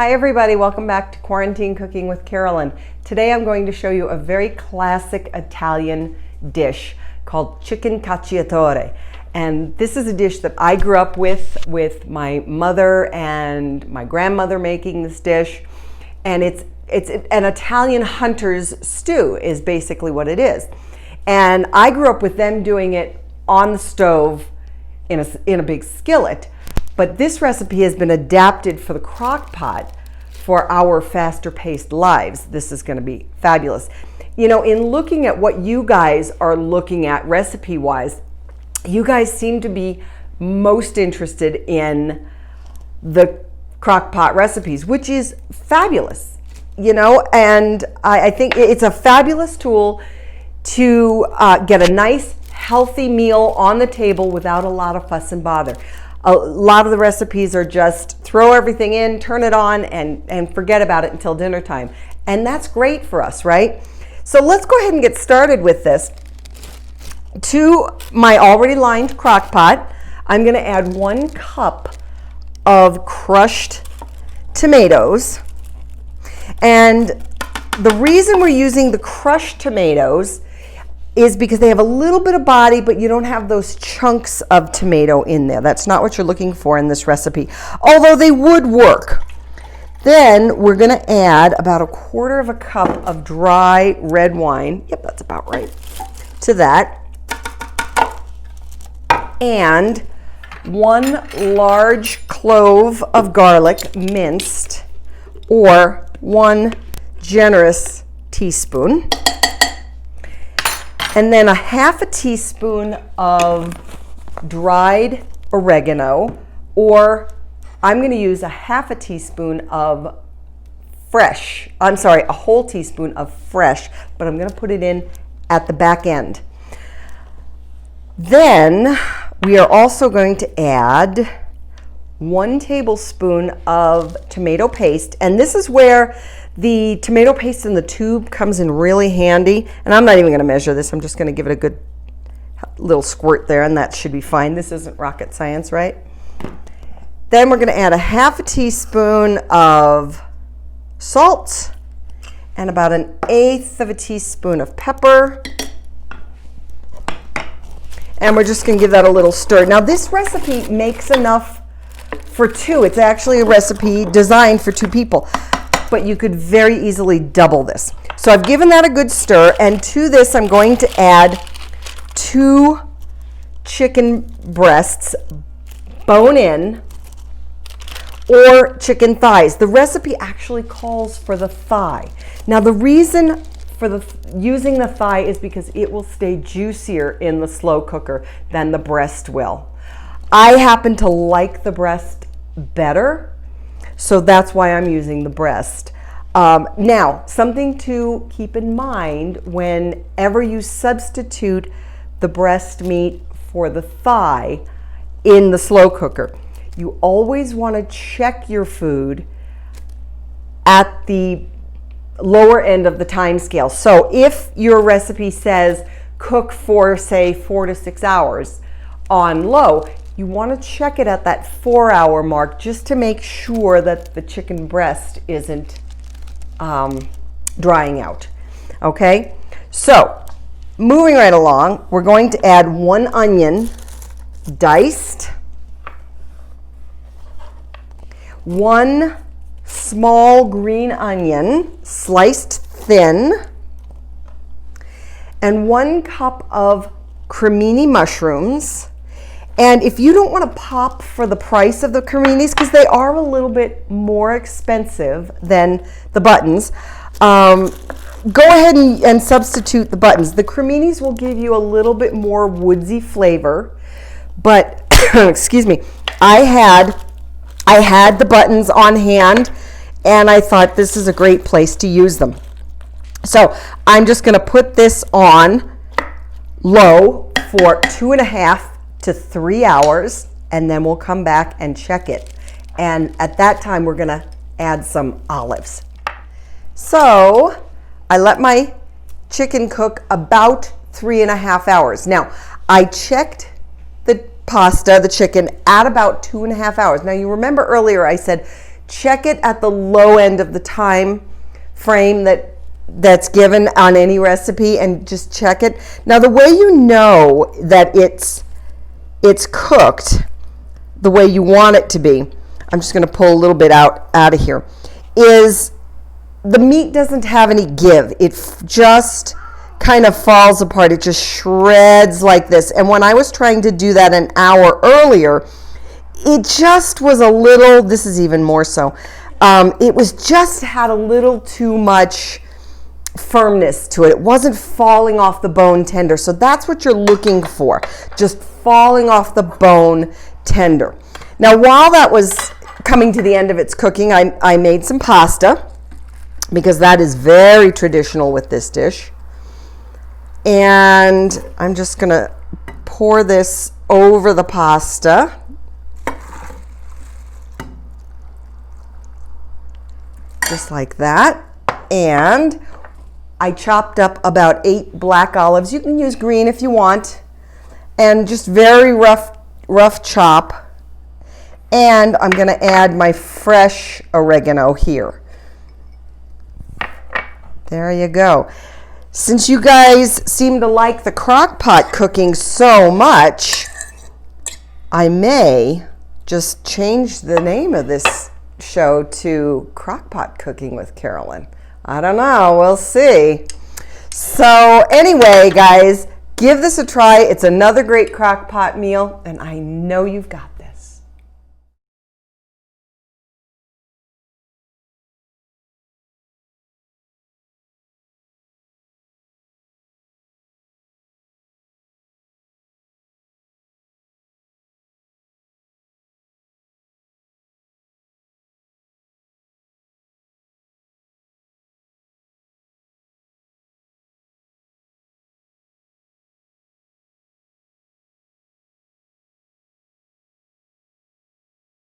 Hi everybody, welcome back to Quarantine Cooking with Carolyn. Today I'm going to show you a very classic Italian dish called chicken cacciatore. And this is a dish that I grew up with my mother and my grandmother making this dish. And it's an Italian hunter's stew is basically what it is. And I grew up with them doing it on the stove in a big skillet. But this recipe has been adapted for the crock pot for our faster paced lives. This is going to be fabulous. You know, in looking at what you guys are looking at recipe wise, you guys seem to be most interested in the crock pot recipes, which is fabulous, you know, and I think it's a fabulous tool to get a nice healthy meal on the table without a lot of fuss and bother. A lot of the recipes are just throw everything in, turn it on, and forget about it until dinner time. And that's great for us, right? So let's go ahead and get started with this. To my already lined crock pot, I'm going to add 1 cup of crushed tomatoes. And the reason we're using the crushed tomatoes is because they have a little bit of body, but you don't have those chunks of tomato in there. That's not what you're looking for in this recipe, although they would work. Then we're going to add about 1/4 cup of dry red wine. Yep, that's about right. To that. And 1 large clove of garlic minced, or 1 generous teaspoon. And then 1/2 teaspoon of dried oregano, or I'm going to use 1/2 teaspoon of a whole teaspoon of fresh, but I'm going to put it in at the back end. Then we are also going to add 1 tablespoon of tomato paste, and this is where the tomato paste in the tube comes in really handy. And I'm not even going to measure this. I'm just going to give it a good little squirt there, and that should be fine. This isn't rocket science, right? Then we're going to add 1/2 teaspoon of salt and about 1/8 teaspoon of pepper. And we're just going to give that a little stir. Now this recipe makes enough for 2. It's actually a recipe designed for 2 people. But you could very easily double this. So I've given that a good stir, and to this I'm going to add 2 chicken breasts, bone in, or chicken thighs. The recipe actually calls for the thigh. Now the reason for using the thigh is because it will stay juicier in the slow cooker than the breast will. I happen to like the breast better, so that's why I'm using the breast. Now, something to keep in mind whenever you substitute the breast meat for the thigh in the slow cooker, you always want to check your food at the lower end of the time scale. So if your recipe says cook for, say, 4 to 6 hours on low, you want to check it at that 4-hour mark just to make sure that the chicken breast isn't drying out. Okay, so moving right along, we're going to add 1 onion diced, 1 small green onion sliced thin, and 1 cup of cremini mushrooms. And if you don't want to pop for the price of the creminis, because they are a little bit more expensive than the buttons, go ahead and substitute the buttons. The creminis will give you a little bit more woodsy flavor, but excuse me, I had the buttons on hand, and I thought this is a great place to use them. So I'm just going to put this on low for 2.5 to 3 hours, and then we'll come back and check it. And at that time, we're going to add some olives. So I let my chicken cook about 3.5 hours. Now, I checked the pasta, the chicken, at about 2.5 hours. Now, you remember earlier I said Check it at the low end of the time frame that's given on any recipe, and just check it. Now the way you know that it's cooked the way you want it to be, I'm just going to pull a little bit out of here, is the meat doesn't have any give. It just kind of falls apart. It just shreds like this. And when I was trying to do that an hour earlier, it just was a little, this is even more so, it was just had a little too much firmness to it. It wasn't falling off the bone tender. So that's what you're looking for, just falling off the bone tender. Now while that was coming to the end of its cooking, I made some pasta, because that is very traditional with this dish. And I'm just gonna pour this over the pasta. Just like that. And I chopped up about 8 black olives. You can use green if you want. And just very rough chop. And I'm gonna add my fresh oregano here. There you go. Since you guys seem to like the crock pot cooking so much, I may just change the name of this show to Crock Pot Cooking with Carolyn. I don't know, we'll see. So anyway, guys, give this a try. It's another great crock pot meal, and I know you've got